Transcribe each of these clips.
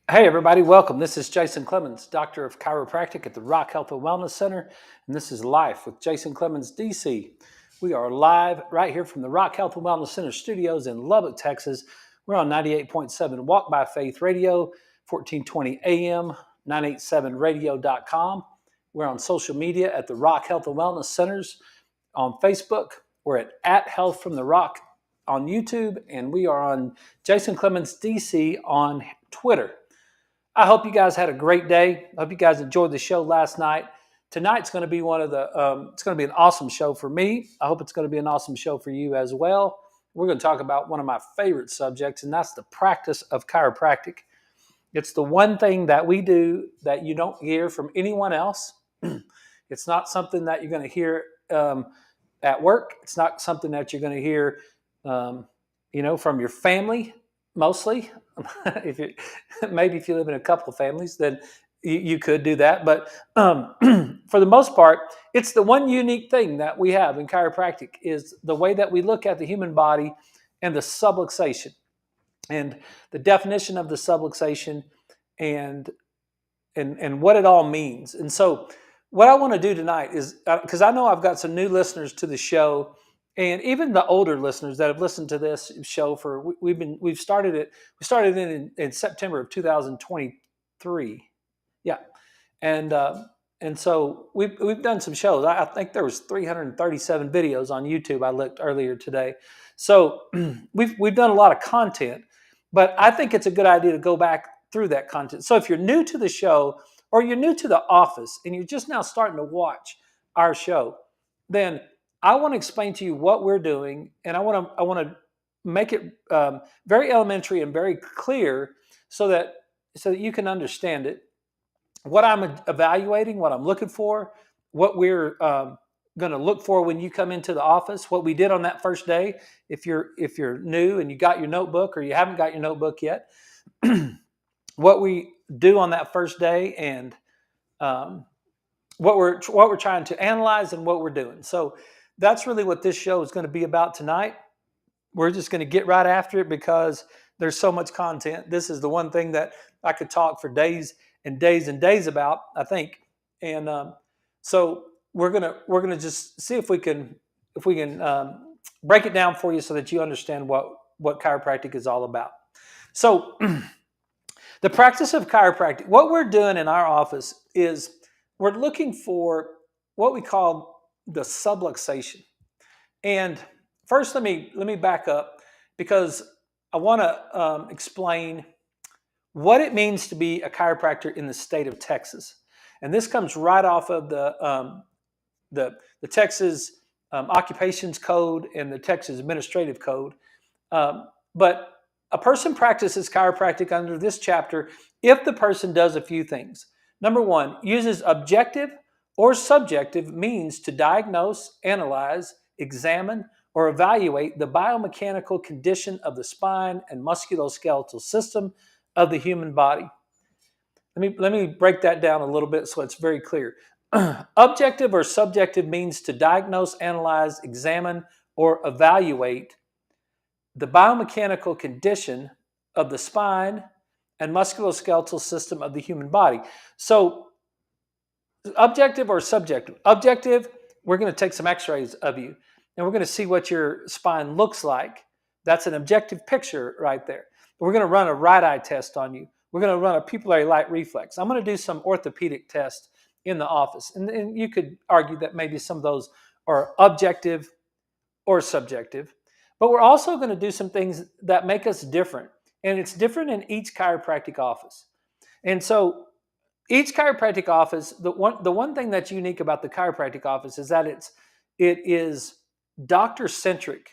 Hey everybody, welcome. This is Jason Clemmons, Doctor of Chiropractic at the Rock Health and Wellness Center, and this is Life with Jason Clemmons, DC. We are live right here from the Rock Health and Wellness Center studios in Lubbock, Texas. We're on 98.7 Walk by Faith Radio, 1420 AM, 987radio.com. We're on social media at the Rock Health and Wellness Centers on Facebook. We're at Health from the Rock on YouTube, and we are on Jason Clemmons, DC on Twitter. I hope you guys had a great day. I hope you guys enjoyed the show last night. Tonight's going to be it's going to be an awesome show for me. I hope it's going to be an awesome show for you as well. We're going to talk about one of my favorite subjects, and that's the practice of chiropractic. It's the one thing that we do that you don't hear from anyone else. It's not something that you're going to hear at work. It's not something that you're going to hear, from your family mostly. if you Maybe if you live in a couple of families, then you could do that. But for the most part, it's the one unique thing that we have in chiropractic is the way that we look at the human body and the subluxation and the definition of the subluxation and what it all means. And so what I want to do tonight is, because I know I've got some new listeners to the show, and even the older listeners that have listened to this show we started in September of 2023. Yeah. And so we've done some shows. I think there was 337 videos on YouTube. I looked earlier today. So we've done a lot of content, but I think it's a good idea to go back through that content. So if you're new to the show or you're new to the office and you're just now starting to watch our show, then I want to explain to you what we're doing, and I want to make it very elementary and very clear so that you can understand it. What I'm evaluating, what I'm looking for, what we're going to look for when you come into the office, what we did on that first day. If you're new and you got your notebook or you haven't got your notebook yet, what we do on that first day, and what we're trying to analyze and what we're doing. So that's really what this show is going to be about tonight. We're just going to get right after it because there's so much content. This is the one thing that I could talk for days and days and days about, I think. And so we're gonna just see if we can break it down for you so that you understand what chiropractic is all about. So the practice of chiropractic, what we're doing in our office is we're looking for what we call the subluxation. And first, let me back up because I want to explain what it means to be a chiropractor in the state of Texas. And this comes right off of the Texas Occupations Code and the Texas Administrative Code. But a person practices chiropractic under this chapter if the person does a few things. Number one, uses objective or subjective means to diagnose, analyze, examine, or evaluate the biomechanical condition of the spine and musculoskeletal system of the human body. Let me break that down a little bit so it's very clear. Objective or subjective means to diagnose, analyze, examine, or evaluate the biomechanical condition of the spine and musculoskeletal system of the human body. So, objective or subjective? Objective, we're going to take some x-rays of you and we're going to see what your spine looks like. That's an objective picture right there. We're going to run a right eye test on you. We're going to run a pupillary light reflex. I'm going to do some orthopedic tests in the office. And you could argue that maybe some of those are objective or subjective. But we're also going to do some things that make us different. And it's different in each chiropractic office. And so each chiropractic office, the one thing that's unique about the chiropractic office is that it is doctor centric.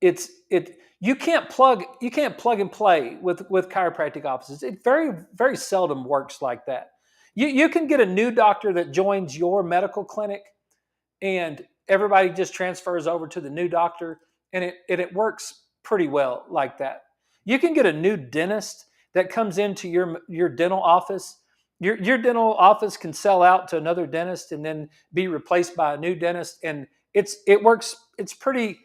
You can't plug and play with chiropractic offices. It very, very seldom works like that. You can get a new doctor that joins your medical clinic and everybody just transfers over to the new doctor, and it works pretty well like that. You can get a new dentist that comes into your dental office. Your dental office can sell out to another dentist and then be replaced by a new dentist, and it works. It's pretty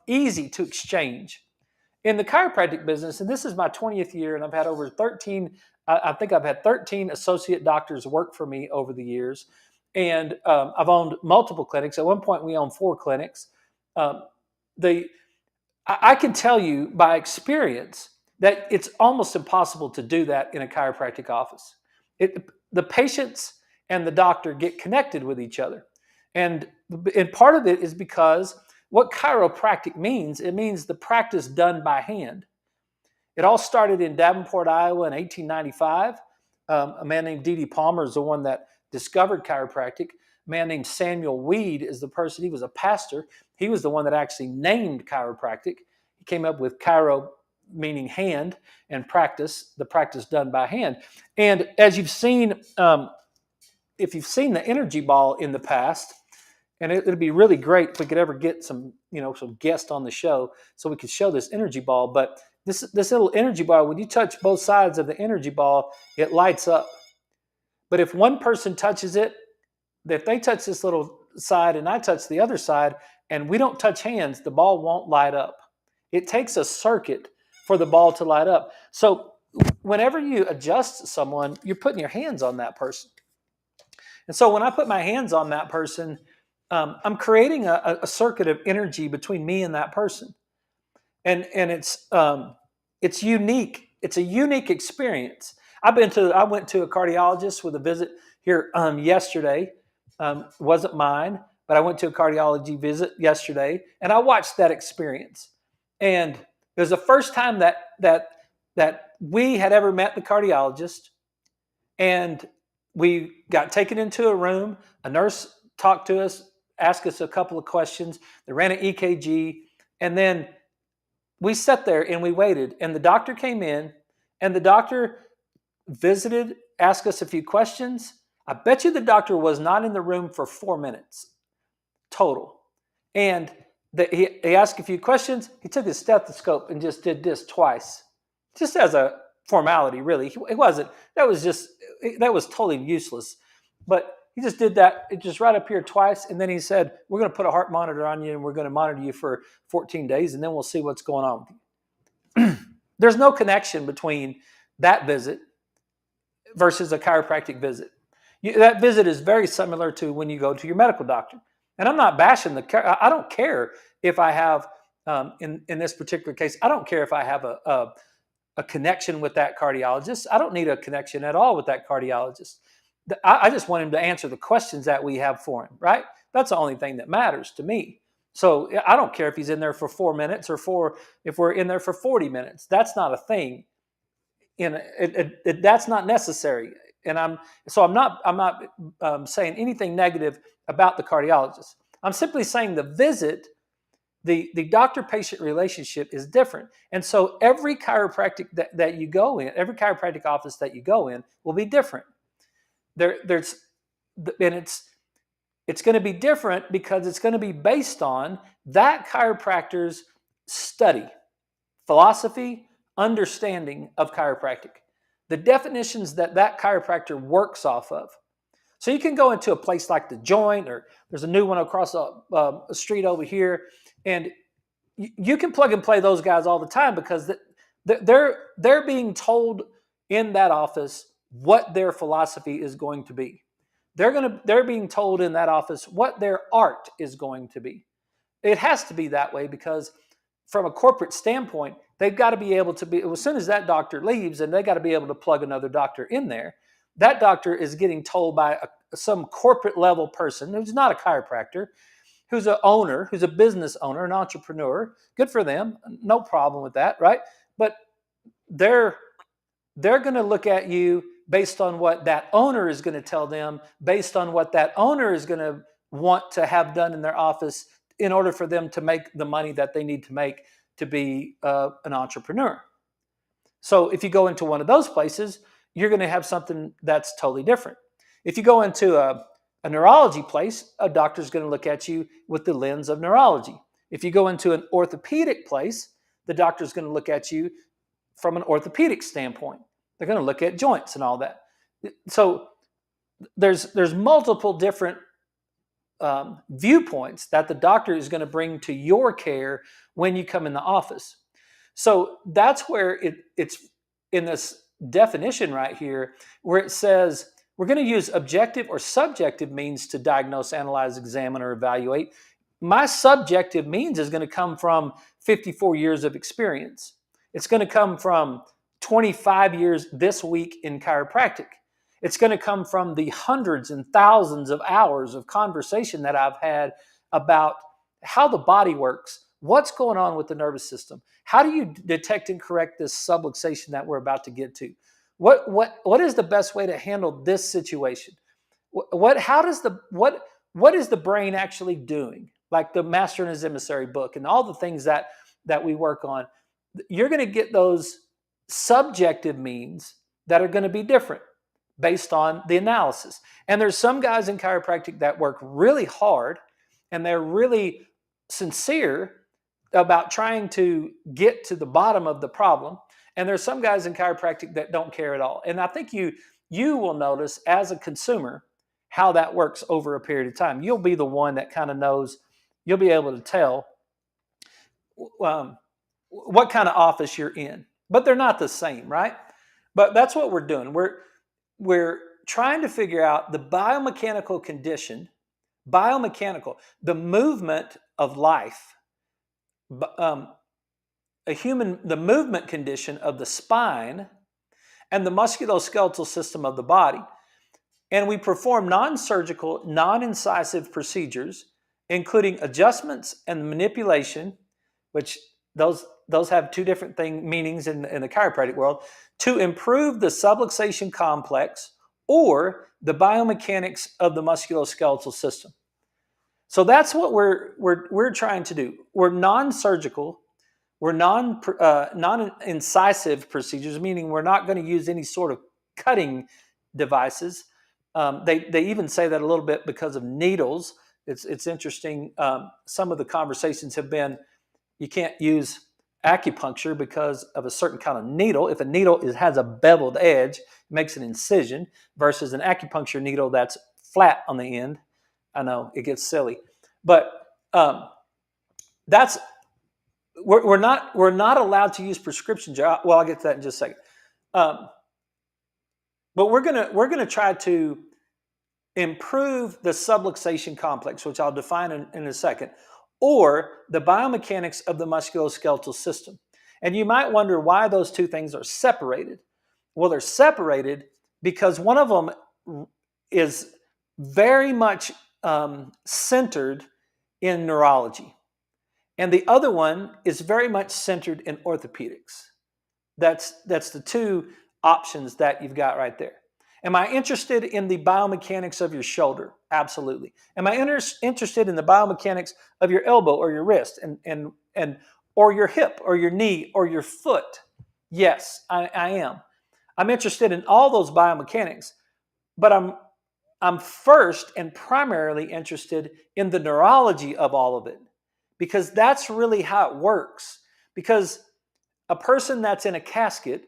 easy to exchange. in the chiropractic business, and this is my 20th year, and I've had over 13, I think I've had 13 associate doctors work for me over the years. And I've owned multiple clinics. At one point, we owned 4 clinics. Um, I can tell you by experience that it's almost impossible to do that in a chiropractic office. The patients and the doctor get connected with each other. And part of it is because what chiropractic means, it means the practice done by hand. It all started in Davenport, Iowa in 1895. A man named D.D. Palmer is the one that discovered chiropractic. A man named Samuel Weed is the person, he was a pastor. He was the one that actually named chiropractic. He came up with chiro, meaning hand, and practice, the practice done by hand. And as you've seen, if you've seen the energy ball in the past, and it'd be really great if we could ever get some guests on the show so we could show this energy ball. But this little energy ball, when you touch both sides of the energy ball, it lights up. But if one person touches it, if they touch this little side and I touch the other side, and we don't touch hands, the ball won't light up. It takes a circuit for the ball to light up. So whenever you adjust someone, you're putting your hands on that person. And so when I put my hands on that person, I'm creating a circuit of energy between me and that person. And it's unique. It's a unique experience. I went to a cardiologist with a visit here yesterday. Wasn't mine, but I went to a cardiology visit yesterday, and I watched that experience. And it was the first time that we had ever met the cardiologist, and we got taken into a room. A nurse talked to us, asked us a couple of questions. They ran an EKG, and then we sat there and we waited. And the doctor came in, and the doctor visited, asked us a few questions. I bet you the doctor was not in the room for 4 minutes total. And he asked a few questions. He took his stethoscope and just did this twice, just as a formality, really. It wasn't. That was totally useless. But he just did that, just right up here twice, and then he said, "We're going to put a heart monitor on you, and we're going to monitor you for 14 days, and then we'll see what's going on with you." There's no connection between that visit versus a chiropractic visit. That visit is very similar to when you go to your medical doctor. And I'm not bashing I don't care if I have, in this particular case, I don't care if I have a connection with that cardiologist. I don't need a connection at all with that cardiologist. I just want him to answer the questions that we have for him, right? That's the only thing that matters to me. So I don't care if he's in there for 4 minutes or if we're in there for 40 minutes. That's not a thing. That's not necessary. And I'm not saying anything negative about the cardiologist. I'm simply saying the visit, the doctor-patient relationship is different. And so every chiropractic that you go in, every chiropractic office that you go in will be different. It's going to be different because it's going to be based on that chiropractor's study, philosophy, understanding of chiropractic, the definitions that chiropractor works off of. So you can go into a place like The Joint, or there's a new one across a street over here, and you can plug and play those guys all the time because they're being told in that office what their philosophy is going to be. They're being told in that office what their art is going to be. It has to be that way because from a corporate standpoint, they've got to be able to be, as soon as that doctor leaves, and they got to be able to plug another doctor in there. That doctor is getting told by some corporate level person who's not a chiropractor, who's an owner, who's a business owner, an entrepreneur. Good for them. No problem with that, right? But they're going to look at you based on what that owner is going to tell them, based on what that owner is going to want to have done in their office in order for them to make the money that they need to make to be an entrepreneur. So if you go into one of those places, you're going to have something that's totally different. If you go into a neurology place, a doctor's going to look at you with the lens of neurology. If you go into an orthopedic place, the doctor's going to look at you from an orthopedic standpoint. They're going to look at joints and all that. So there's multiple different viewpoints that the doctor is going to bring to your care when you come in the office. So that's where it's in this definition right here, where it says we're going to use objective or subjective means to diagnose, analyze, examine, or evaluate. My subjective means is going to come from 54 years of experience. It's going to come from 25 years this week in chiropractic. It's going to come from the hundreds and thousands of hours of conversation that I've had about how the body works, what's going on with the nervous system, how do you detect and correct this subluxation that we're about to get to, what is the best way to handle this situation, what is the brain actually doing, like the Master and His Emissary book and all the things that we work on. You're going to get those subjective means that are going to be different based on the analysis. And there's some guys in chiropractic that work really hard and they're really sincere about trying to get to the bottom of the problem. And there's some guys in chiropractic that don't care at all. And I think you will notice as a consumer how that works over a period of time. You'll be the one that kind of knows, you'll be able to tell what kind of office you're in. But they're not the same, right? But that's what we're doing. We're trying to figure out the biomechanical condition, the movement of life, the movement condition of the spine and the musculoskeletal system of the body. And we perform non-surgical, non-incisive procedures, including adjustments and manipulation, which those have two different meanings in the chiropractic world, to improve the subluxation complex or the biomechanics of the musculoskeletal system. So that's what we're trying to do. We're non-surgical, we're non-incisive procedures, meaning we're not going to use any sort of cutting devices. They even say that a little bit because of needles. It's interesting. Some of the conversations have been, you can't use acupuncture because of a certain kind of needle. If a needle has a beveled edge, it makes an incision, versus an acupuncture needle that's flat on the end. I know it gets silly, but that's we're not allowed to use prescription drugs. Well, I'll get to that in just a second. But we're gonna try to improve the subluxation complex, which I'll define in a second, or the biomechanics of the musculoskeletal system. And you might wonder why those two things are separated. Well, they're separated because one of them is very much centered in neurology, and the other one is very much centered in orthopedics. That's the two options that you've got right there. Am I interested in the biomechanics of your shoulder? Absolutely. Am I interested in the biomechanics of your elbow or your wrist and or your hip or your knee or your foot? Yes, I am. I'm interested in all those biomechanics, but I'm first and primarily interested in the neurology of all of it, because that's really how it works. Because a person that's in a casket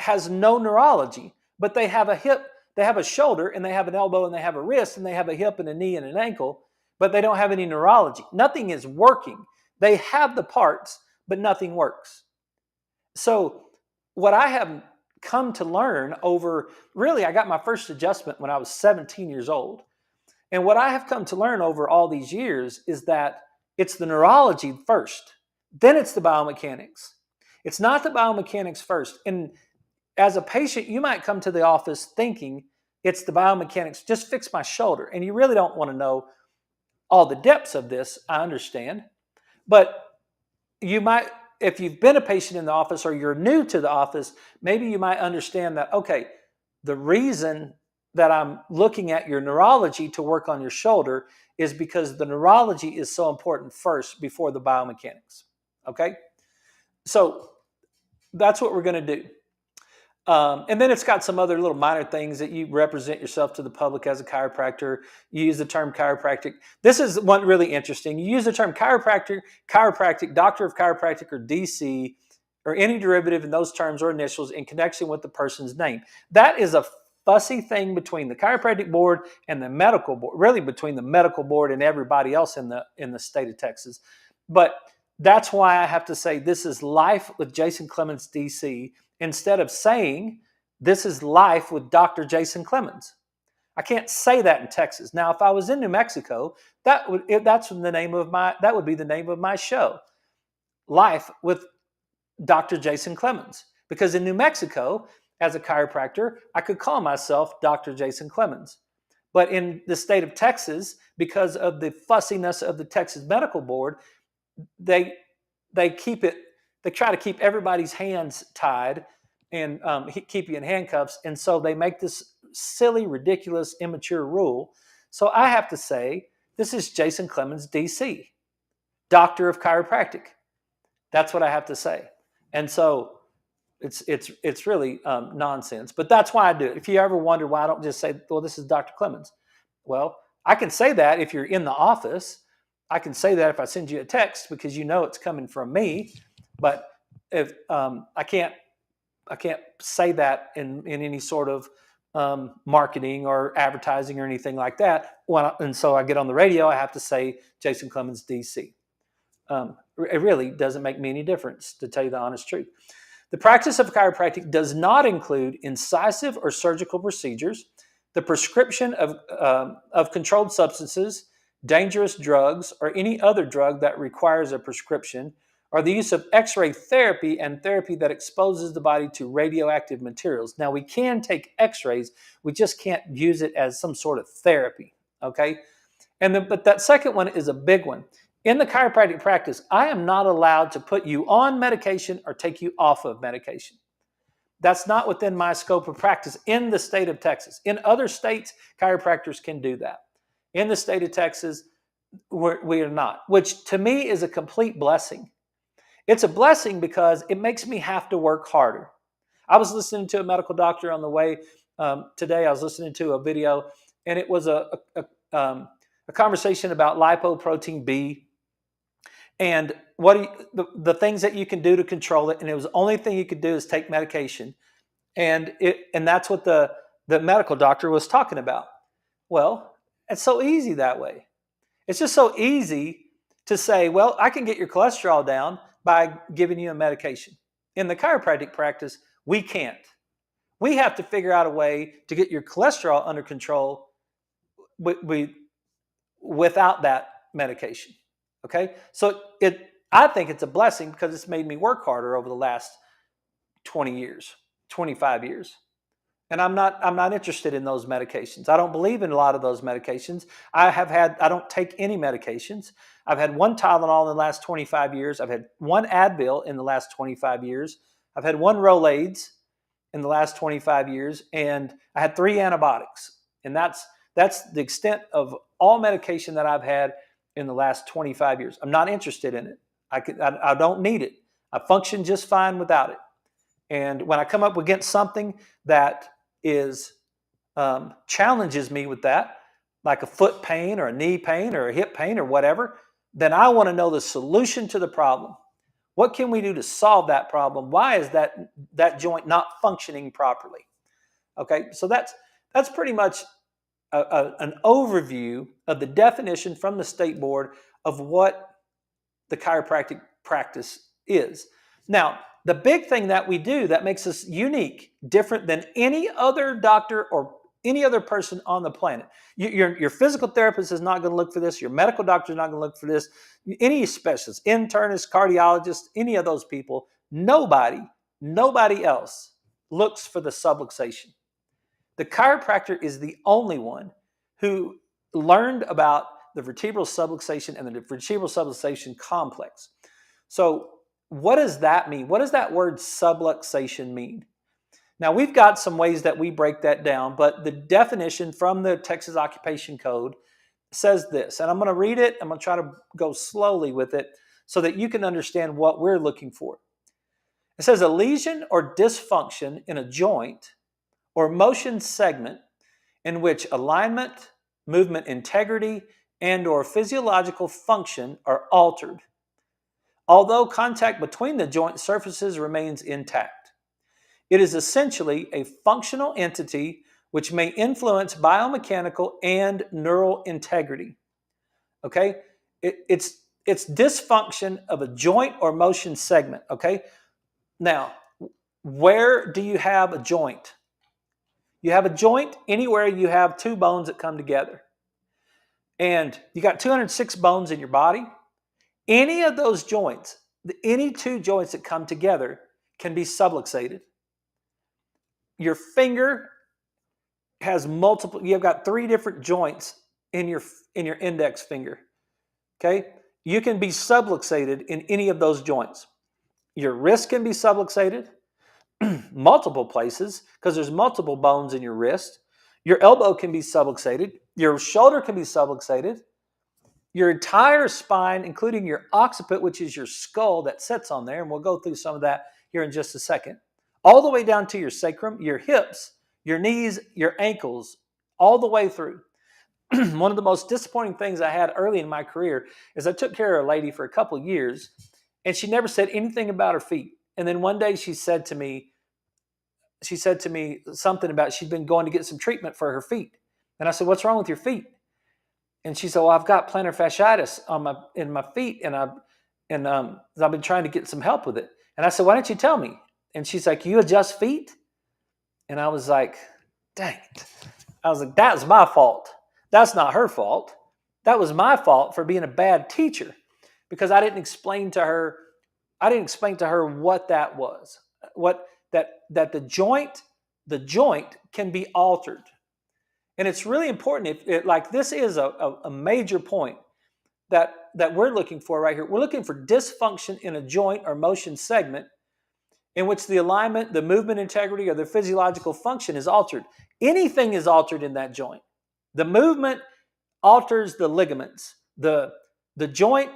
has no neurology, but they have a hip, they have a shoulder, and they have an elbow, and they have a wrist, and they have a hip and a knee and an ankle, but they don't have any neurology. Nothing is working. They have the parts, but nothing works. So what I have come to learn over, really, I got my first adjustment when I was 17 years old. And what I have come to learn over all these years is that it's the neurology first, then it's the biomechanics. It's not the biomechanics first. And as a patient, you might come to the office thinking it's the biomechanics, just fix my shoulder. And you really don't want to know all the depths of this, I understand. But you might, if you've been a patient in the office or you're new to the office, maybe you might understand that, okay, the reason that I'm looking at your neurology to work on your shoulder is because the neurology is so important first before the biomechanics. Okay? So that's what we're going to do. And then it's got some other little minor things that you represent yourself to the public as a chiropractor. You use the term chiropractic. This is one really interesting. You use the term chiropractic, doctor of chiropractic, or DC, or any derivative in those terms or initials in connection with the person's name. That is a fussy thing between the chiropractic board and the medical board, really between the medical board and everybody else in the state of Texas. But That's why I have to say this is Life with Jason Clemmons, DC, instead of saying this is Life with Dr. Jason Clemmons. I can't say that in Texas. Now, if I was in New Mexico, that would be the name of my show, Life with Dr. Jason Clemmons. Because in New Mexico, as a chiropractor, I could call myself Dr. Jason Clemmons. But in the state of Texas, because of the fussiness of the Texas Medical Board, they keep it. They try to keep everybody's hands tied and keep you in handcuffs, and so they make this silly, ridiculous, immature rule. So I have to say, this is Jason Clemmons, DC, Doctor of Chiropractic. That's what I have to say, and so it's really nonsense. But that's why I do it. If you ever wonder why I don't just say, "Well, this is Dr. Clemmons," well, I can say that if you're in the office. I can say that if I send you a text because you know it's coming from me, but if I can't say that in any sort of marketing or advertising or anything like that. And so I get on the radio, I have to say Jason Clemmons, DC. It really doesn't make me any difference, to tell you the honest truth. The practice of chiropractic does not include incisive or surgical procedures, the prescription of controlled substances, dangerous drugs, or any other drug that requires a prescription, or the use of X-ray therapy and therapy that exposes the body to radioactive materials. Now, we can take X-rays, we just can't use it as some sort of therapy, okay? But that second one is a big one. In the chiropractic practice, I am not allowed to put you on medication or take you off of medication. That's not within my scope of practice in the state of Texas. In other states, chiropractors can do that. In the state of Texas, we are not, which to me is a complete blessing. It's a blessing because it makes me have to work harder. I was listening to a medical doctor on the way today. I was listening to a video, and it was a conversation about lipoprotein B and the things that you can do to control it. And it was the only thing you could do is take medication, and that's what the medical doctor was talking about. Well, it's so easy that way. It's just so easy to say, well, I can get your cholesterol down by giving you a medication. In the chiropractic practice, we can't. We have to figure out a way to get your cholesterol under control without that medication. Okay? So I think it's a blessing because it's made me work harder over the last 20 years, 25 years. And I'm not interested in those medications. I don't believe in a lot of those medications. I don't take any medications. I've had one Tylenol in the last 25 years. I've had one Advil in the last 25 years. I've had one Rolaids in the last 25 years. And I had 3 antibiotics. And that's the extent of all medication that I've had in the last 25 years. I'm not interested in it. I don't need it. I function just fine without it. And when I come up against something that challenges me with that, like a foot pain or a knee pain or a hip pain or whatever, then I want to know the solution to the problem. What can we do to solve that problem? Why is that joint not functioning properly? Okay, so that's pretty much an overview of the definition from the state board of what the chiropractic practice is. Now, the big thing that we do that makes us unique, different than any other doctor or any other person on the planet. Your physical therapist is not going to look for this. Your medical doctor is not going to look for this. Any specialist, internist, cardiologist, any of those people, nobody else looks for the subluxation. The chiropractor is the only one who learned about the vertebral subluxation and the vertebral subluxation complex. So what does that mean? What does that word subluxation mean? Now, we've got some ways that we break that down, but the definition from the Texas Occupation Code says this, and I'm going to read it. I'm going to try to go slowly with it so that you can understand what we're looking for. It says a lesion or dysfunction in a joint or motion segment in which alignment, movement integrity, and or physiological function are altered, although contact between the joint surfaces remains intact. It is essentially a functional entity which may influence biomechanical and neural integrity. Okay? It's it's dysfunction of a joint or motion segment, okay? Now, where do you have a joint? You have a joint anywhere you have two bones that come together. And you got 206 bones in your body. Any of those joints, any two joints that come together can be subluxated. Your finger has multiple, you've got three different joints in your index finger. Okay? You can be subluxated in any of those joints. Your wrist can be subluxated multiple places because there's multiple bones in your wrist. Your elbow can be subluxated. Your shoulder can be subluxated. Your entire spine, including your occiput, which is your skull that sits on there, and we'll go through some of that here in just a second, all the way down to your sacrum, your hips, your knees, your ankles, all the way through. One of the most disappointing things I had early in my career is I took care of a lady for a couple of years, and she never said anything about her feet. And then one day she said to me something about she'd been going to get some treatment for her feet. And I said, "What's wrong with your feet?" And she said, "Well, I've got plantar fasciitis in my feet, and I've been trying to get some help with it." And I said, "Why don't you tell me?" And she's like, "You adjust feet?" And I was like, "Dang it!" I was like, "That's my fault. That's not her fault. That was my fault for being a bad teacher because I didn't explain to her what that was. What that the joint can be altered." And it's really important. This is a major point that we're looking for right here. We're looking for dysfunction in a joint or motion segment in which the alignment, the movement integrity, or the physiological function is altered. Anything is altered in that joint. The movement alters the ligaments. The joint,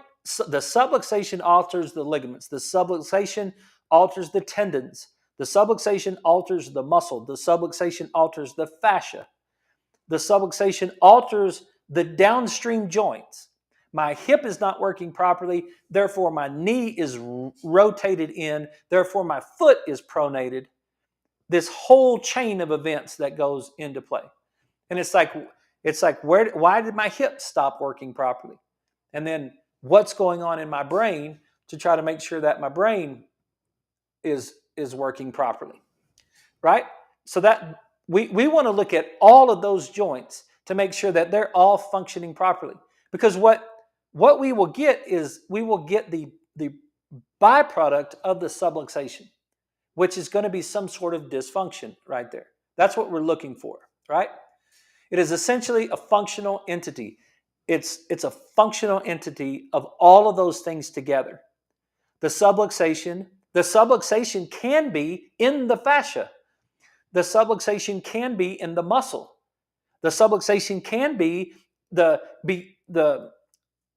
the subluxation alters the ligaments. The subluxation alters the tendons. The subluxation alters the muscle. The subluxation alters the fascia. The subluxation alters the downstream joints. My hip is not working properly, therefore my knee is rotated in, therefore my foot is pronated. This whole chain of events that goes into play. And it's like why did my hip stop working properly? And then what's going on in my brain to try to make sure that my brain is working properly, right? So that we want to look at all of those joints to make sure that they're all functioning properly. Because what we will get is the byproduct of the subluxation, which is going to be some sort of dysfunction right there. That's what we're looking for, right? It is essentially a functional entity. It's a functional entity of all of those things together. The subluxation can be in the fascia. The subluxation can be in the muscle. The subluxation can be the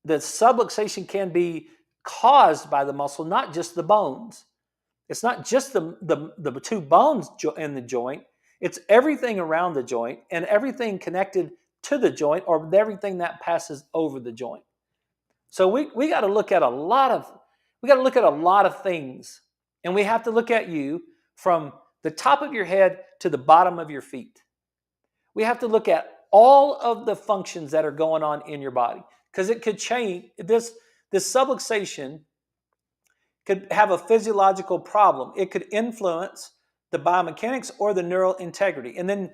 subluxation can be caused by the muscle, not just the bones. It's not just the two bones in the joint. It's everything around the joint and everything connected to the joint or everything that passes over the joint. So we got to look at a lot of things, and we have to look at you from the top of your head to the bottom of your feet. We have to look at all of the functions that are going on in your body because it could change. This subluxation could have a physiological problem. It could influence the biomechanics or the neural integrity. And then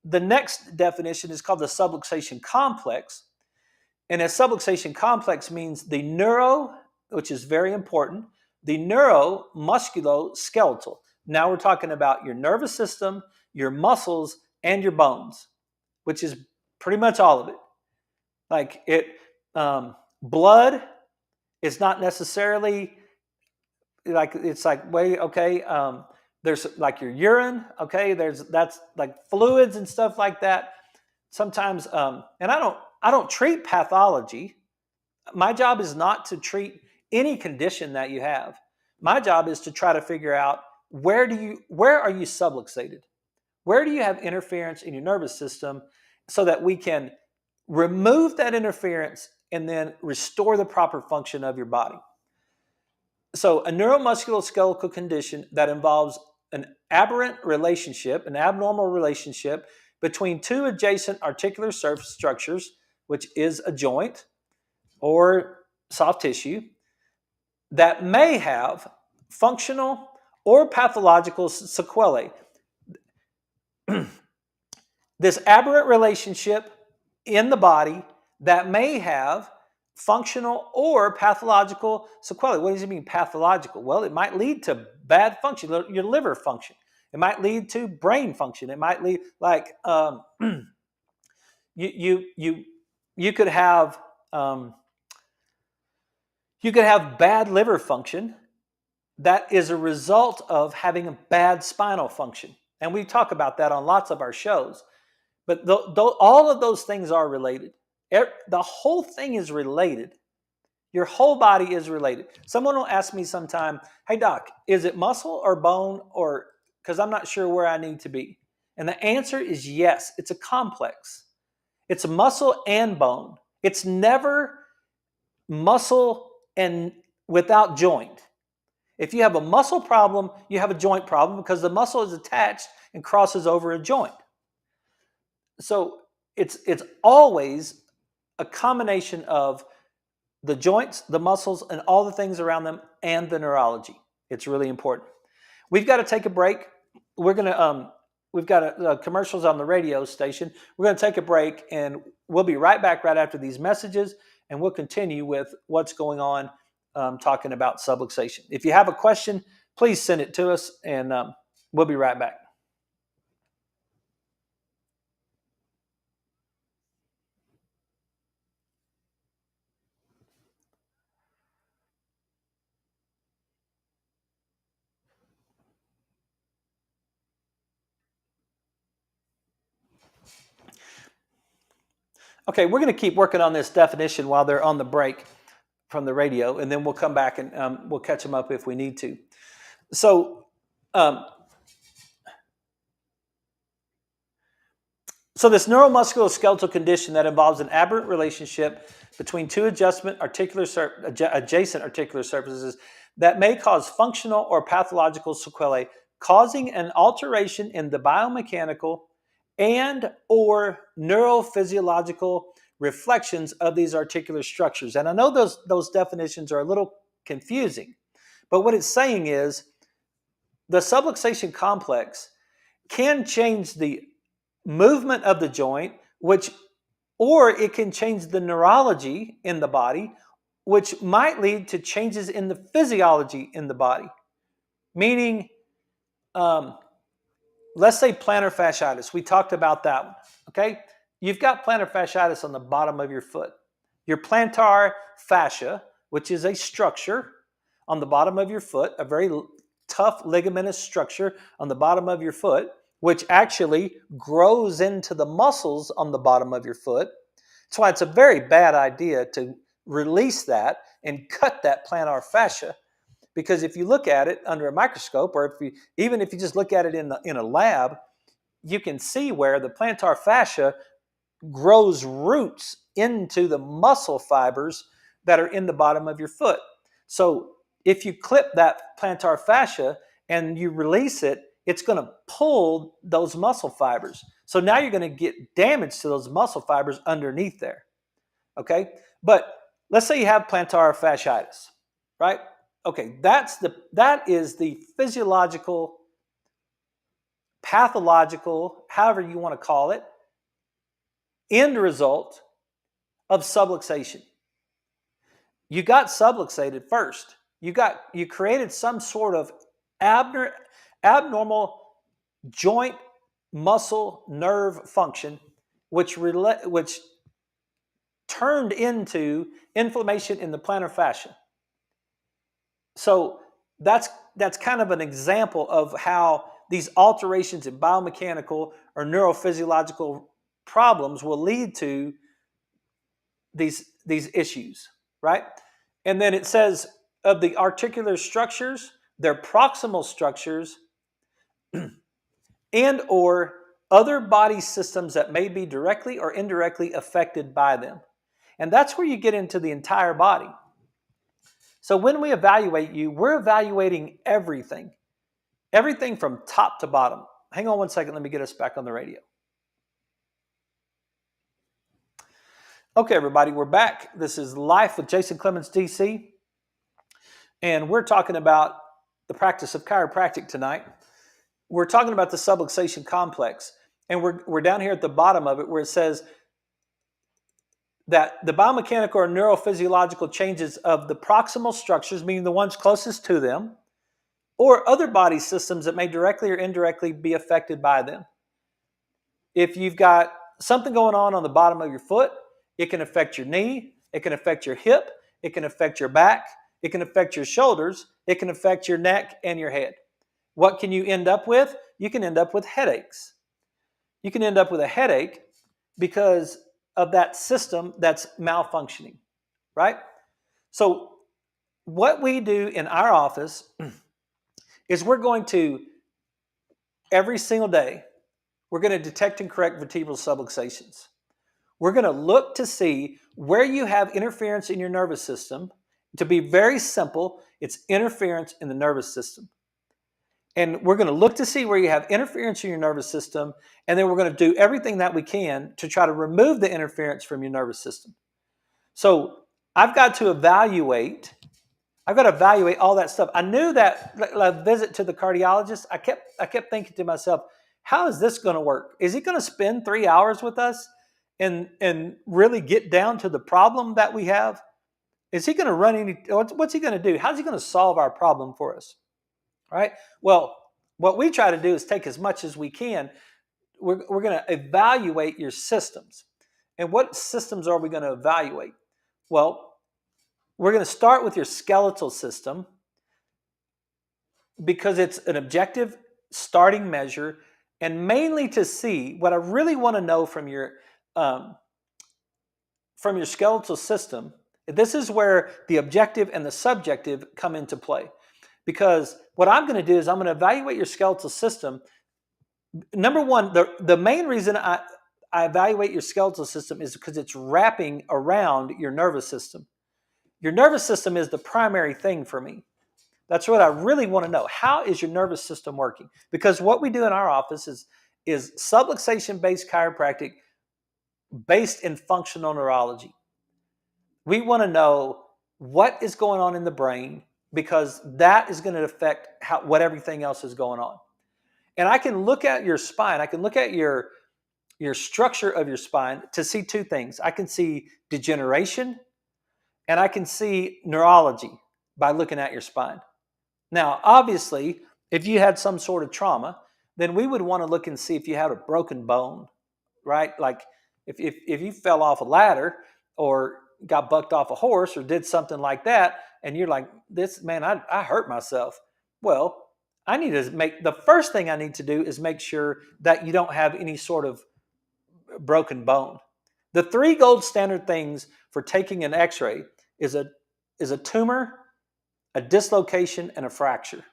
the next definition is called the subluxation complex. And a subluxation complex means the neuro, which is very important, the neuromusculoskeletal. Now we're talking about your nervous system, your muscles, and your bones, which is pretty much all of it. Like blood is not necessarily like it's like there's like your urine, okay, that's like fluids and stuff like that. Sometimes and I don't treat pathology. My job is not to treat any condition that you have. My job is to try to figure out where are you subluxated? Where do you have interference in your nervous system so that we can remove that interference and then restore the proper function of your body? So a neuromusculoskeletal condition that involves an aberrant relationship, an abnormal relationship between two adjacent articular surface structures, which is a joint, or soft tissue that may have functional or pathological sequelae. This aberrant relationship in the body that may have functional or pathological sequelae. What does it mean, pathological? Well, it might lead to bad function, your liver function. It might lead to brain function. It might lead, like, you could have bad liver function that is a result of having a bad spinal function. And we talk about that on lots of our shows. But all of those things are related. The whole thing is related. Your whole body is related. Someone will ask me sometime, hey, doc, is it muscle or bone? Or because I'm not sure where I need to be. And the answer is yes. It's a complex. It's muscle and bone. It's never muscle and without joint. If you have a muscle problem, you have a joint problem because the muscle is attached and crosses over a joint. So it's always a combination of the joints, the muscles, and all the things around them, and the neurology. It's really important. We've got to take a break. We've got commercials on the radio station. We're going to take a break, and we'll be right back right after these messages, and we'll continue with what's going on, talking about subluxation. If you have a question, please send it to us, and we'll be right back. Okay, we're going to keep working on this definition while they're on the break from the radio, and then we'll come back and we'll catch them up if we need to. So this neuromusculoskeletal condition that involves an aberrant relationship between two adjacent articular surfaces that may cause functional or pathological sequelae, causing an alteration in the biomechanical and or neurophysiological reflections of these articular structures. And I know those definitions are a little confusing, but what it's saying is the subluxation complex can change the movement of the joint, or it can change the neurology in the body, which might lead to changes in the physiology in the body. Meaning, let's say plantar fasciitis. We talked about that one, okay? You've got plantar fasciitis on the bottom of your foot. Your plantar fascia, which is a structure on the bottom of your foot, a very tough ligamentous structure on the bottom of your foot, which actually grows into the muscles on the bottom of your foot. That's why it's a very bad idea to release that and cut that plantar fascia. Because if you look at it under a microscope, or even if you just look at it in a lab, you can see where the plantar fascia grows roots into the muscle fibers that are in the bottom of your foot. So if you clip that plantar fascia and you release it, it's going to pull those muscle fibers. So now you're going to get damage to those muscle fibers underneath there. Okay? But let's say you have plantar fasciitis, right? Okay, that is the physiological, pathological, however you want to call it, end result of subluxation. You got subluxated first. You created some sort of abnormal joint, muscle, nerve function, which turned into inflammation in the plantar fascia. So that's kind of an example of how these alterations in biomechanical or neurophysiological problems will lead to these issues, right? And then it says of the articular structures, their proximal structures and or other body systems that may be directly or indirectly affected by them. And that's where you get into the entire body. So when we evaluate you, we're evaluating everything from top to bottom. Hang on one second. Let me get us back on the radio. Okay, everybody, we're back. This is Life with Jason Clemmons, DC, and we're talking about the practice of chiropractic tonight. We're talking about the subluxation complex, and we're down here at the bottom of it where it says that the biomechanical or neurophysiological changes of the proximal structures, meaning the ones closest to them, or other body systems that may directly or indirectly be affected by them. If you've got something going on the bottom of your foot, it can affect your knee, it can affect your hip, it can affect your back, it can affect your shoulders, it can affect your neck and your head. What can you end up with? You can end up with headaches. You can end up with a headache because of that system that's malfunctioning, right? So what we do in our office is we're going to, every single day, we're going to detect and correct vertebral subluxations. We're going to look to see where you have interference in your nervous system. To be very simple, it's interference in the nervous system. And we're going to look to see where you have interference in your nervous system, and then we're going to do everything that we can to try to remove the interference from your nervous system. So I've got to evaluate all that stuff. I knew that a visit to the cardiologist, I kept thinking to myself, how is this going to work? Is he going to spend 3 hours with us and really get down to the problem that we have? Is he going to run what's he going to do? How's he going to solve our problem for us? All right. Well, what we try to do is take as much as we can. We're going to evaluate your systems. And what systems are we going to evaluate? Well, we're going to start with your skeletal system because it's an objective starting measure, and mainly to see what I really want to know from your skeletal system. This is where the objective and the subjective come into play. Because what I'm going to do is I'm going to evaluate your skeletal system. Number one, the main reason I evaluate your skeletal system is because it's wrapping around your nervous system. Your nervous system is the primary thing for me. That's what I really want to know. How is your nervous system working? Because what we do in our office is subluxation-based chiropractic based in functional neurology. We want to know what is going on in the brain, because that is going to affect what everything else is going on. And I can look at your spine. I can look at your structure of your spine to see two things. I can see degeneration, and I can see neurology by looking at your spine. Now, obviously, if you had some sort of trauma, then we would want to look and see if you had a broken bone, right? Like if you fell off a ladder or got bucked off a horse or did something like that, and you're like, this, man, I hurt myself. Well, the first thing I need to do is make sure that you don't have any sort of broken bone. The 3 gold standard things for taking an x-ray is a tumor, a dislocation, and a fracture.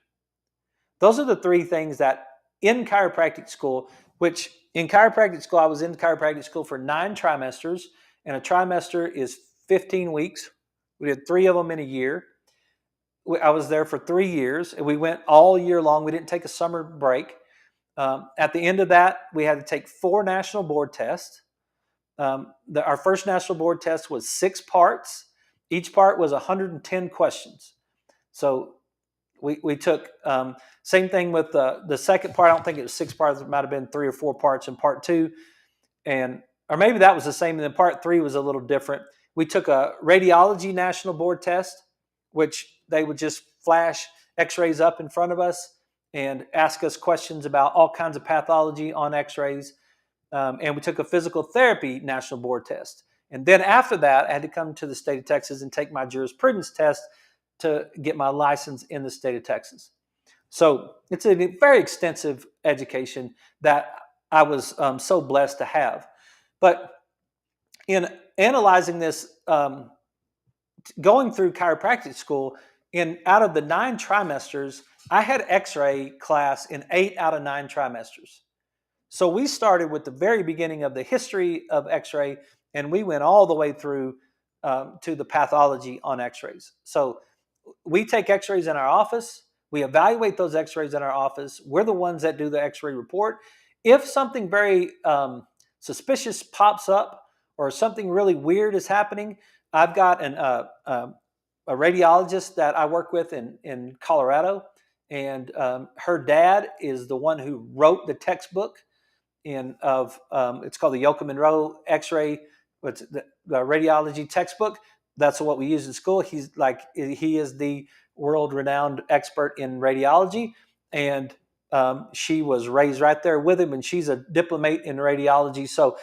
Those are the 3 things that in chiropractic school, which in chiropractic school, I was in chiropractic school for 9 trimesters, and a trimester is 15 weeks. We did 3 of them in a year. I was there for 3 years, and we went all year long. We didn't take a summer break. At the end of that, we had to take 4 national board tests. Our first national board test was 6 parts. Each part was 110 questions. So we took, same thing with the second part. I don't think it was 6 parts. It might have been 3 or 4 parts in part 2. Or maybe that was the same, and then part 3 was a little different. We took a radiology national board test, which they would just flash x-rays up in front of us and ask us questions about all kinds of pathology on x-rays. And we took a physical therapy national board test. And then after that, I had to come to the state of Texas and take my jurisprudence test to get my license in the state of Texas. So it's a very extensive education that I was so blessed to have. But in analyzing this, going through chiropractic school, out of the 9 trimesters, I had x-ray class in 8 out of 9 trimesters. So we started with the very beginning of the history of x-ray, and we went all the way through to the pathology on x-rays. So we take x-rays in our office. We evaluate those x-rays in our office. We're the ones that do the x-ray report. If something very suspicious pops up, or something really weird is happening. I've got a radiologist that I work with in Colorado, and her dad is the one who wrote the textbook it's called the Yoka Monroe X-ray, what's the radiology textbook. That's what we use in school. He is the world-renowned expert in radiology, and she was raised right there with him, and she's a diplomate in radiology. So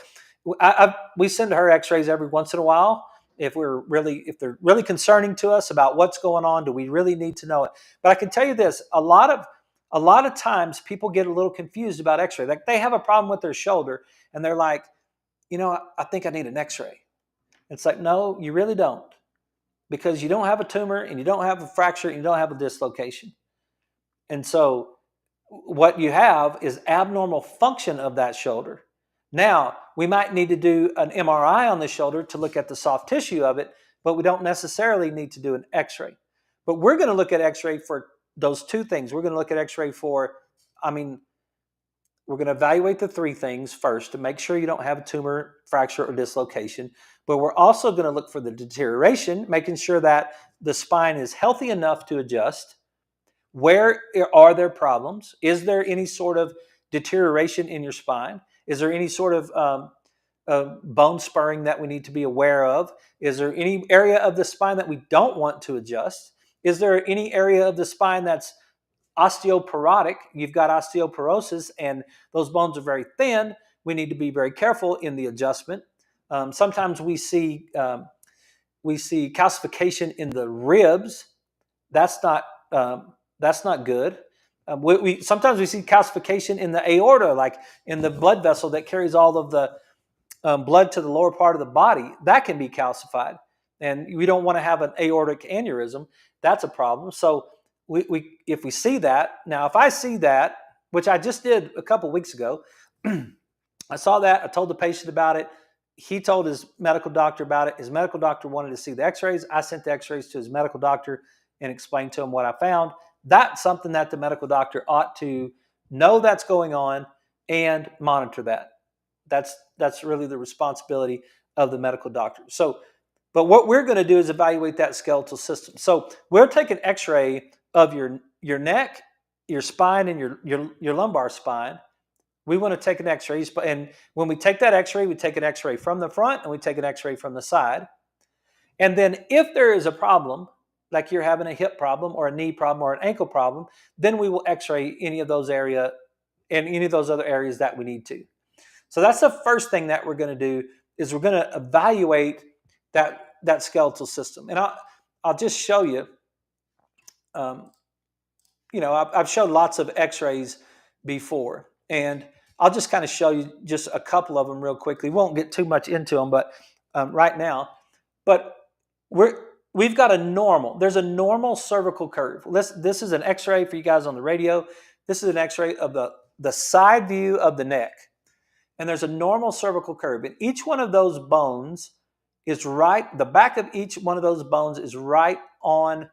we send her X-rays every once in a while. If they're really concerning to us about what's going on, do we really need to know it? But I can tell you this: a lot of times people get a little confused about X-ray. Like they have a problem with their shoulder, and they're like, I think I need an X-ray. It's like, no, you really don't, because you don't have a tumor, and you don't have a fracture, and you don't have a dislocation. And so what you have is abnormal function of that shoulder. Now, we might need to do an MRI on the shoulder to look at the soft tissue of it, but we don't necessarily need to do an X-ray. But we're going to look at X-ray for those two things. We're going to look at X-ray we're going to evaluate the three things first to make sure you don't have a tumor, fracture, or dislocation. But we're also going to look for the deterioration, making sure that the spine is healthy enough to adjust. Where are there problems? Is there any sort of deterioration in your spine? Is there any sort of bone spurring that we need to be aware of? Is there any area of the spine that we don't want to adjust? Is there any area of the spine that's osteoporotic? You've got osteoporosis and those bones are very thin. We need to be very careful in the adjustment. Sometimes we see calcification in the ribs. That's not good. Sometimes we see calcification in the aorta, like in the blood vessel that carries all of the blood to the lower part of the body. That can be calcified, and we don't want to have an aortic aneurysm. That's a problem. So if we see that, now if I see that, which I just did a couple weeks ago, I saw that, I told the patient about it. He told his medical doctor about it. His medical doctor wanted to see the X-rays. I sent the X-rays to his medical doctor and explained to him what I found. That's something that the medical doctor ought to know that's going on and monitor that. That's really the responsibility of the medical doctor. But what we're going to do is evaluate that skeletal system. So we'll take an X-ray of your neck, your spine, and your lumbar spine. We want to take an X-ray, and when we take that X-ray, we take an X-ray from the front and we take an X-ray from the side. And then if there is a problem, like you're having a hip problem or a knee problem or an ankle problem, then we will X-ray any of those areas and any of those other areas that we need to. So that's the first thing that we're going to do, is we're going to evaluate that skeletal system. And I'll just show you. I've showed lots of X-rays before, and I'll just kind of show you just a couple of them real quickly. We won't get too much into them, but right now. But we've got there's a normal cervical curve. This is an X-ray for you guys on the radio. This is an X-ray of the side view of the neck. And there's a normal cervical curve. And each one of those bones is the back of each one of those bones is right on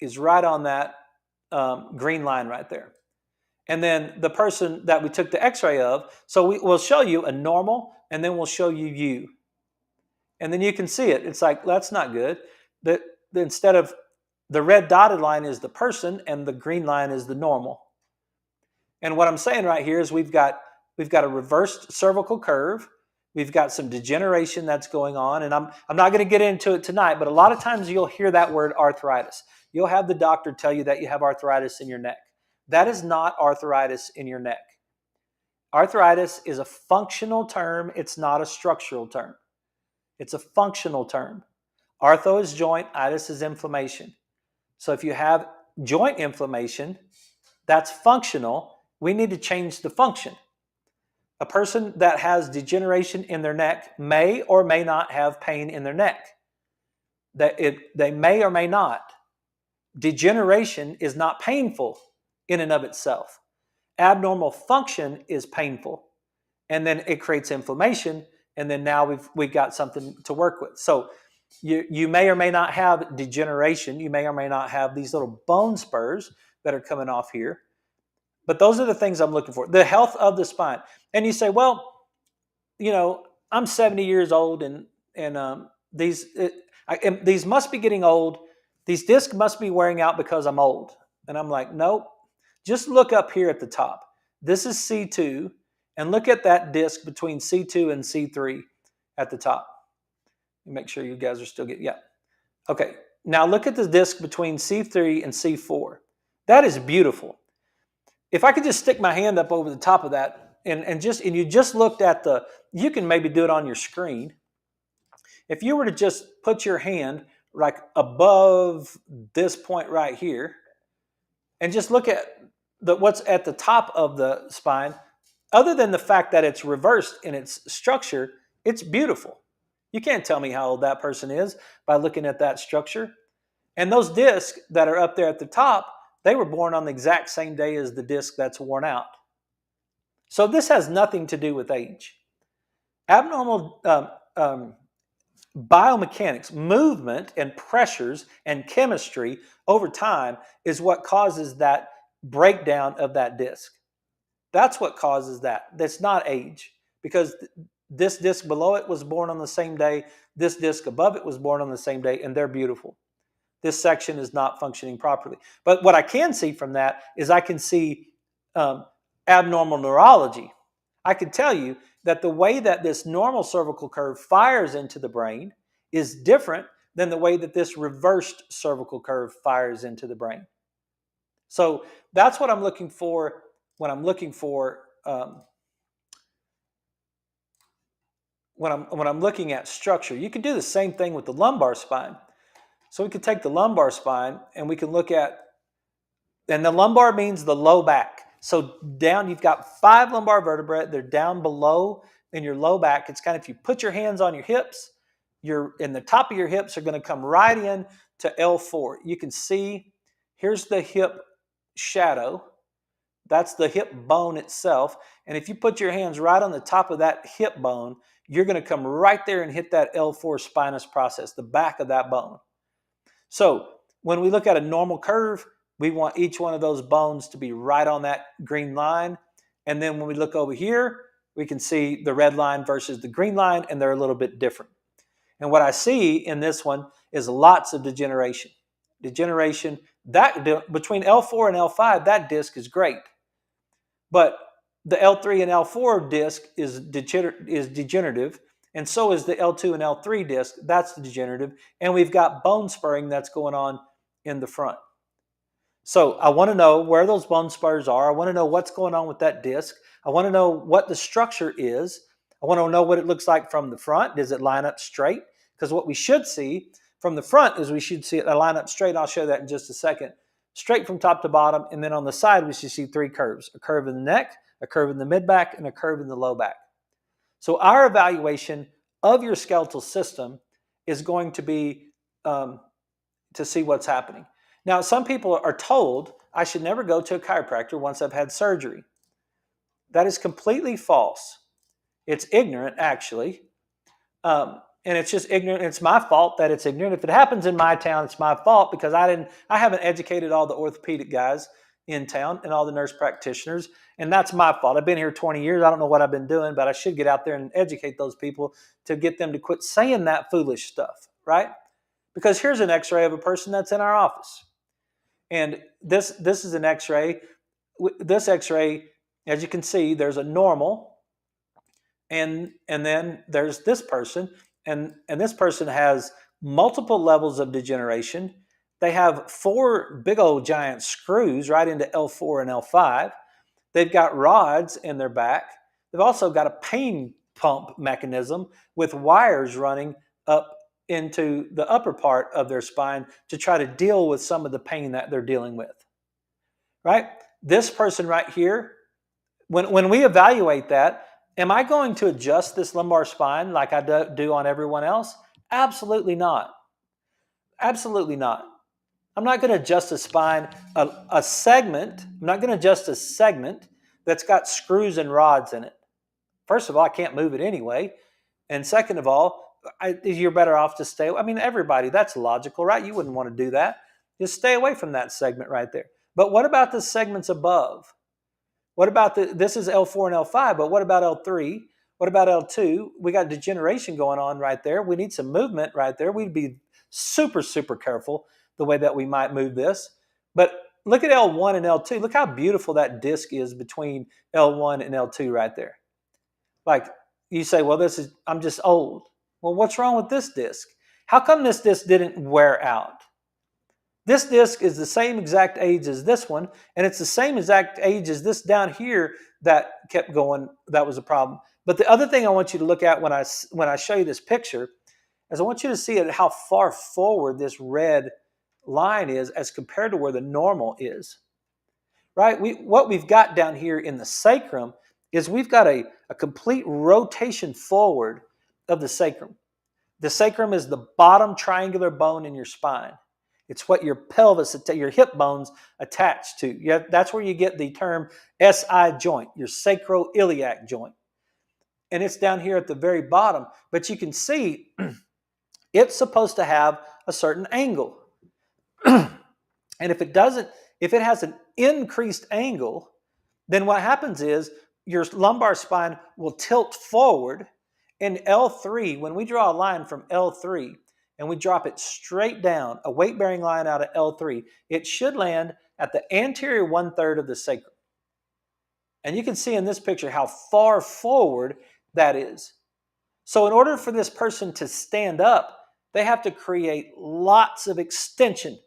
that green line right there. And then the person that we took the X-ray of, so we'll show you a normal, and then we'll show you. And then you can see it. It's like, that's not good. Instead of the red dotted line is the person, and the green line is the normal. And what I'm saying right here is we've got a reversed cervical curve. We've got some degeneration that's going on. And I'm not going to get into it tonight, but a lot of times you'll hear that word arthritis. You'll have the doctor tell you that you have arthritis in your neck. That is not arthritis in your neck. Arthritis is a functional term. It's not a structural term. It's a functional term. Artho is joint, itis is inflammation. So if you have joint inflammation, that's functional. We need to change the function. A person that has degeneration in their neck may or may not have pain in their neck. They may or may not. Degeneration is not painful in and of itself. Abnormal function is painful. And then it creates inflammation, and then now we've got something to work with. So you may or may not have degeneration. You may or may not have these little bone spurs that are coming off here. But those are the things I'm looking for. The health of the spine. And you say, well, I'm 70 years old, and these must be getting old. These discs must be wearing out because I'm old. And I'm like, nope. Just look up here at the top. This is C2, and look at that disc between C2 and C3 at the top. Make sure you guys are still getting, yeah. Okay, now look at the disc between C3 and C4. That is beautiful. If I could just stick my hand up over the top of that and you just looked at you can maybe do it on your screen. If you were to just put your hand like above this point right here and just look at what's at the top of the spine, other than the fact that it's reversed in its structure, it's beautiful. You can't tell me how old that person is by looking at that structure. And those discs that are up there at the top, they were born on the exact same day as the disc that's worn out. So this has nothing to do with age. Abnormal biomechanics, movement and pressures and chemistry over time is what causes that breakdown of that disc. That's what causes that. That's not age, because this disc below it was born on the same day. This disc above it was born on the same day, and they're beautiful. This section is not functioning properly. But what I can see from that is I can see abnormal neurology. I can tell you that the way that this normal cervical curve fires into the brain is different than the way that this reversed cervical curve fires into the brain. So that's what I'm looking for when I'm looking for when I'm looking at structure. You can do the same thing with the lumbar spine. So we could take the lumbar spine and we can look at, and the lumbar means the low back. So down, you've got 5 lumbar vertebrae. They're down below in your low back. It's kind of, if you put your hands on your hips, in the top of your hips are going to come right in to L4. You can see, here's the hip shadow. That's the hip bone itself. And if you put your hands right on the top of that hip bone, you're going to come right there and hit that L4 spinous process, the back of that bone. So when we look at a normal curve, we want each one of those bones to be right on that green line. And then when we look over here, we can see the red line versus the green line, and they're a little bit different. And what I see in this one is lots of degeneration. Degeneration, that between L4 and L5, that disc is great. But the L3 and L4 disc is degenerative, and so is the L2 and L3 disc. That's degenerative. And we've got bone spurring that's going on in the front. So I want to know where those bone spurs are. I want to know what's going on with that disc. I want to know what the structure is. I want to know what it looks like from the front. Does it line up straight? Because what we should see from the front is we should see it line up straight. I'll show that in just a second. Straight from top to bottom. And then on the side, we should see 3 curves. A curve in the neck, a curve in the mid-back, and a curve in the low back. So our evaluation of your skeletal system is going to be to see what's happening. Now, some people are told I should never go to a chiropractor once I've had surgery. That is completely false. It's ignorant, actually. And it's just ignorant. It's my fault that it's ignorant. If it happens in my town, it's my fault because I haven't educated all the orthopedic guys in town and all the nurse practitioners. And that's my fault. I've been here 20 years. I don't know what I've been doing, but I should get out there and educate those people to get them to quit saying that foolish stuff, right? Because here's an x-ray of a person that's in our office. And this is an x-ray. This x-ray, as you can see, there's a normal, and then there's this person, and this person has multiple levels of degeneration. They have 4 big old giant screws right into L4 and L5. They've got rods in their back. They've also got a pain pump mechanism with wires running up into the upper part of their spine to try to deal with some of the pain that they're dealing with, right? This person right here, when we evaluate that, am I going to adjust this lumbar spine like I do on everyone else? Absolutely not. Absolutely not. I'm not going to adjust a spine, a segment. I'm not going to adjust a segment that's got screws and rods in it. First of all, I can't move it anyway. And second of all, you're better off to stay. I mean, everybody, that's logical, right? You wouldn't want to do that. Just stay away from that segment right there. But what about the segments above? What about this is L4 and L5, but what about L3? What about L2? We got degeneration going on right there. We need some movement right there. We'd be super, super careful the way that we might move this. But look at L1 and L2. Look how beautiful that disc is between L1 and L2 right there. Like you say, well, I'm just old. Well, what's wrong with this disc? How come this disc didn't wear out? This disc is the same exact age as this one, and it's the same exact age as this down here that kept going. That was a problem. But the other thing I want you to look at when I show you this picture is I want you to see how far forward this red line is as compared to where the normal is. Right? What we've got down here in the sacrum is we've got a complete rotation forward of the sacrum. The sacrum is the bottom triangular bone in your spine. It's what your pelvis, your hip bones attach to. Yeah, that's where you get the term SI joint, your sacroiliac joint. And it's down here at the very bottom. But you can see it's supposed to have a certain angle. And if it has an increased angle, then what happens is your lumbar spine will tilt forward. In L3, when we draw a line from L3 and we drop it straight down, a weight-bearing line out of L3, it should land at the anterior 1/3 of the sacrum. And you can see in this picture how far forward that is. So in order for this person to stand up, they have to create lots of extension.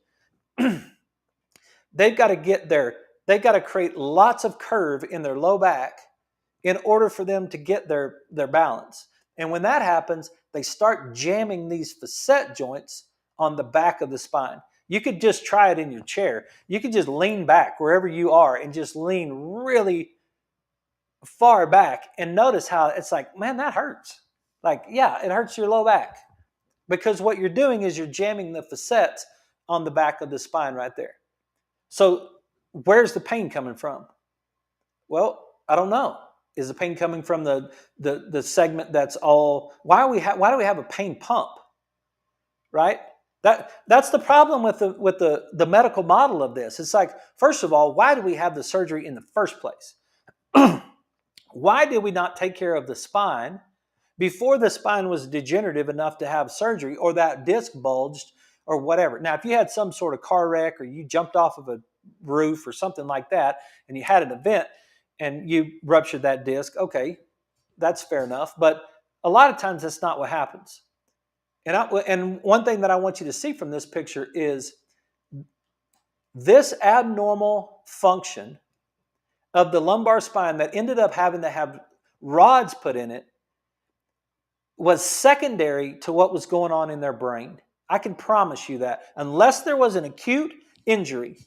They've got to create lots of curve in their low back in order for them to get their balance. And when that happens, they start jamming these facet joints on the back of the spine. You could just try it in your chair. You could just lean back wherever you are and just lean really far back and notice how it's like, man, that hurts. Like, yeah, it hurts your low back because what you're doing is you're jamming the facets on the back of the spine right there. So where's the pain coming from? Well, I don't know. Is the pain coming from the segment that's all? Why do we have a pain pump? Right? That's the problem with the medical model of this. It's like, first of all, why do we have the surgery in the first place? Why did we not take care of the spine before the spine was degenerative enough to have surgery or that disc bulged or whatever? Now, if you had some sort of car wreck or you jumped off of a roof or something like that and you had an event and you ruptured that disc, okay, that's fair enough. But a lot of times that's not what happens. And one thing that I want you to see from this picture is this abnormal function of the lumbar spine that ended up having to have rods put in it was secondary to what was going on in their brain. I can promise you that. Unless there was an acute injury,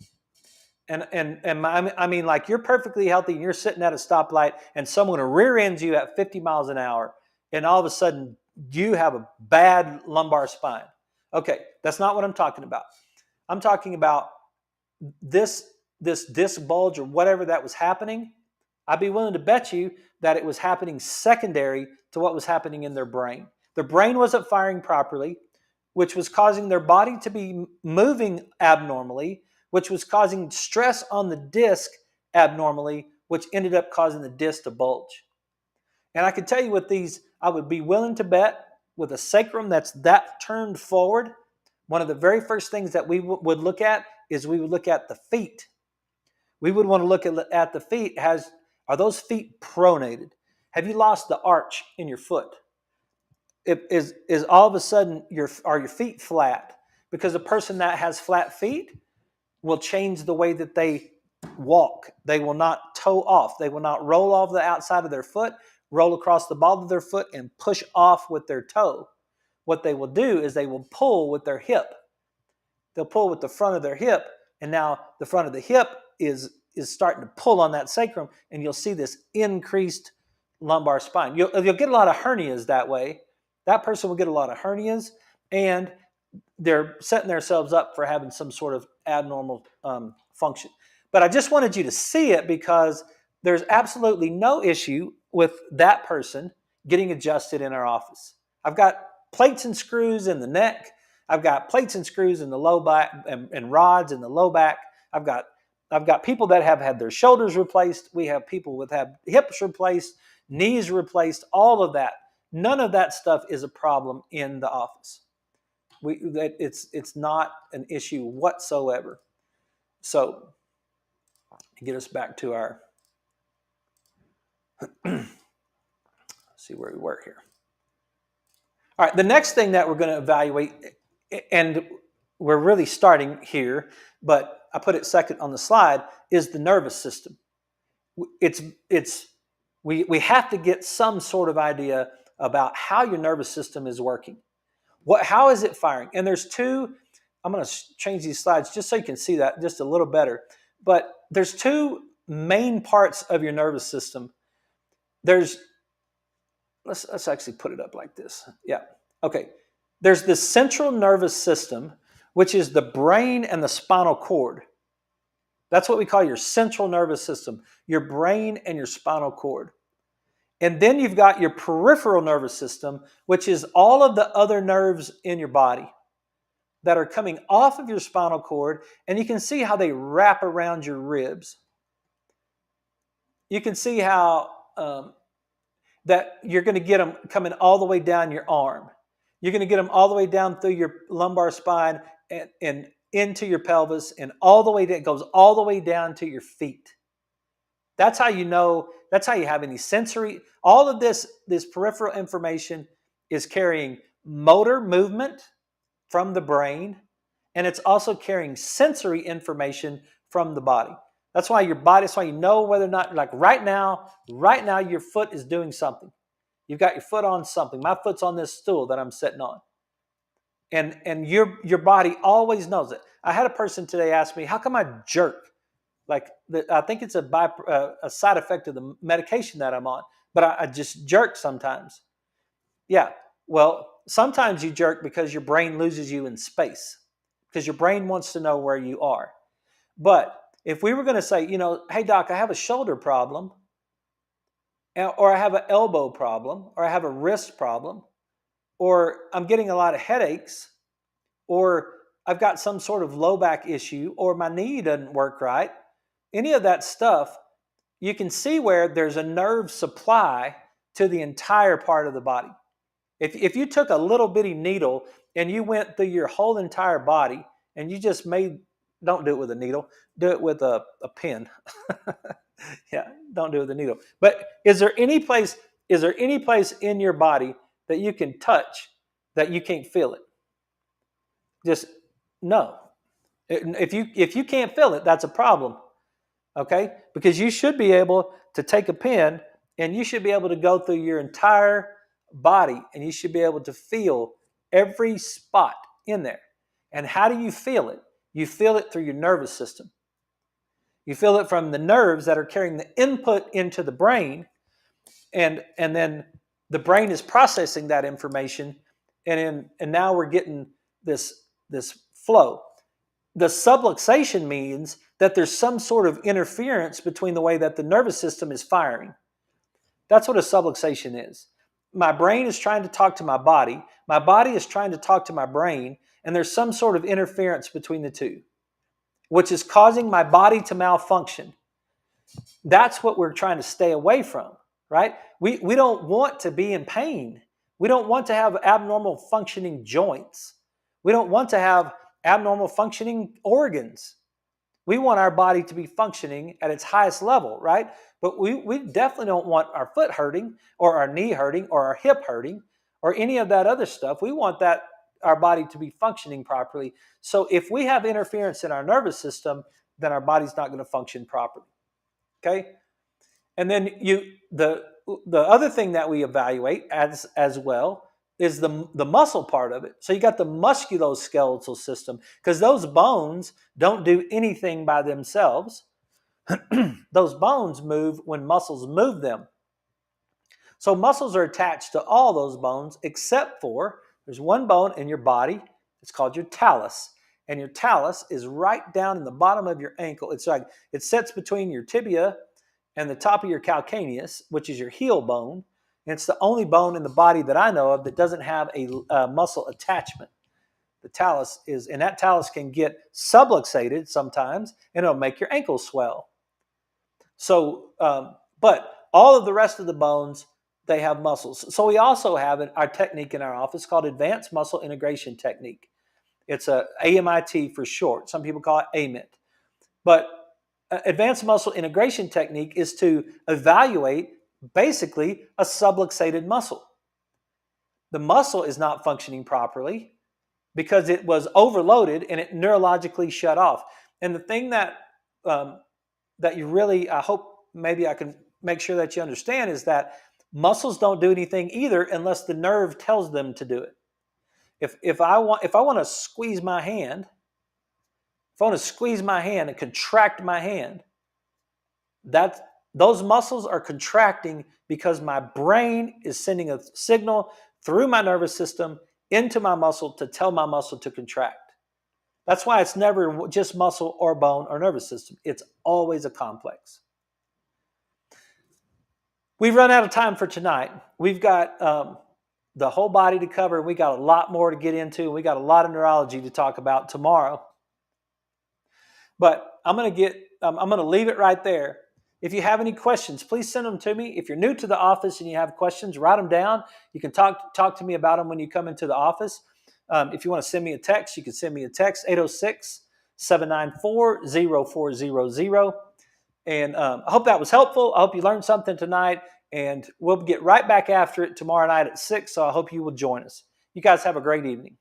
and I mean, like you're perfectly healthy and you're sitting at a stoplight and someone rear ends you at 50 miles an hour and all of a sudden you have a bad lumbar spine. Okay, that's not what I'm talking about. I'm talking about this disc bulge or whatever that was happening. I'd be willing to bet you that it was happening secondary to what was happening in their brain. Their brain wasn't firing properly, which was causing their body to be moving abnormally, which was causing stress on the disc abnormally, which ended up causing the disc to bulge. And I can tell you with these, I would be willing to bet with a sacrum that's that turned forward, one of the very first things that we would look at is we would look at the feet. We would want to look at the feet. Are those feet pronated? Have you lost the arch in your foot? Is all of a sudden are your feet flat? Because a person that has flat feet will change the way that they walk. They will not toe off. They will not roll off the outside of their foot, roll across the ball of their foot, and push off with their toe. What they will do is they will pull with their hip. They'll pull with the front of their hip, and now the front of the hip is starting to pull on that sacrum, and you'll see this increased lumbar spine. You'll get a lot of hernias that way. That person will get a lot of hernias, and they're setting themselves up for having some sort of abnormal function. But I just wanted you to see it because there's absolutely no issue with that person getting adjusted in our office. I've got plates and screws in the neck. I've got plates and screws in the low back and rods in the low back. I've got people that have had their shoulders replaced. We have people with have hips replaced. knees replaced, all of that. None of that stuff is a problem in the office. It's not an issue whatsoever. So, to get us back to our, see where we were here. All right, the next thing that we're going to evaluate, and we're really starting here, but I put it second on the slide, is the nervous system. We have to get some sort of idea about how your nervous system is working. How is it firing? And there's two, I'm going to change these slides just so you can see that just a little better. But there's two main parts of your nervous system. Let's actually put it up like this. Yeah. Okay. There's the central nervous system, which is the brain and the spinal cord. That's what we call your central nervous system, your brain and your spinal cord. And then you've got your peripheral nervous system, which is all of the other nerves in your body that are coming off of your spinal cord, and you can see how they wrap around your ribs. You can see how that you're going to get them coming all the way down your arm. You're going to get them all the way down through your lumbar spine and into your pelvis, and all the way down, it goes all the way down to your feet. That's how you know, that's how you have any sensory. All of this peripheral information is carrying motor movement from the brain, and it's also carrying sensory information from the body. That's why that's why you know whether or not, like right now your foot is doing something. You've got your foot on something. My foot's on this stool that I'm sitting on. And your body always knows it. I had a person today ask me, how come I jerk? I think it's a side effect of the medication that I'm on, but I just jerk sometimes. Yeah, well, sometimes you jerk because your brain loses you in space, because your brain wants to know where you are. But if we were going to say, hey, doc, I have a shoulder problem, or I have an elbow problem, or I have a wrist problem, or I'm getting a lot of headaches, or I've got some sort of low back issue, or my knee doesn't work right, any of that stuff, you can see where there's a nerve supply to the entire part of the body. If you took a little bitty needle and you went through your whole entire body and you just don't do it with a needle, do it with a pen. Yeah, don't do it with a needle. But is there any place in your body that you can touch that you can't feel it? Just no. If you can't feel it, that's a problem. Okay? Because you should be able to take a pen and you should be able to go through your entire body and you should be able to feel every spot in there. And how do you feel it? You feel it through your nervous system. You feel it from the nerves that are carrying the input into the brain, and then the brain is processing that information, and now we're getting this flow. The subluxation means that there's some sort of interference between the way that the nervous system is firing. That's what a subluxation is. My brain is trying to talk to my body is trying to talk to my brain, and there's some sort of interference between the two, which is causing my body to malfunction. That's what we're trying to stay away from, right? We don't want to be in pain. We don't want to have abnormal functioning joints. We don't want to have abnormal functioning organs. We want our body to be functioning at its highest level, right? But we definitely don't want our foot hurting or our knee hurting or our hip hurting or any of that other stuff. We want our body to be functioning properly. So if we have interference in our nervous system, then our body's not going to function properly. Okay? And then the other thing that we evaluate as well is the muscle part of it. So you got the musculoskeletal system, because those bones don't do anything by themselves. Those bones move when muscles move them. So muscles are attached to all those bones except for there's one bone in your body. It's called your talus. And your talus is right down in the bottom of your ankle. It's like it sits between your tibia and the top of your calcaneus, which is your heel bone. And it's the only bone in the body that I know of that doesn't have a muscle attachment. The talus and that talus can get subluxated sometimes, and it'll make your ankle swell. So, but all of the rest of the bones, they have muscles. So we also have our technique in our office called Advanced Muscle Integration Technique. It's a AMIT for short. Some people call it AMIT. But Advanced Muscle Integration Technique is to evaluate basically a subluxated muscle. The muscle is not functioning properly because it was overloaded and it neurologically shut off. And the thing that you really, I hope maybe I can make sure that you understand, is that muscles don't do anything either unless the nerve tells them to do it. If I want to squeeze my hand, and contract my hand, those muscles are contracting because my brain is sending a signal through my nervous system into my muscle to tell my muscle to contract. That's why it's never just muscle or bone or nervous system. It's always a complex. We've run out of time for tonight. We've got the whole body to cover. We got a lot more to get into. We got a lot of neurology to talk about tomorrow. But I'm going to leave it right there. If you have any questions, please send them to me. If you're new to the office and you have questions, write them down. You can talk to me about them when you come into the office. If you want to send me a text, you can send me a text, 806-794-0400. And I hope that was helpful. I hope you learned something tonight. And we'll get right back after it tomorrow night at 6. So I hope you will join us. You guys have a great evening.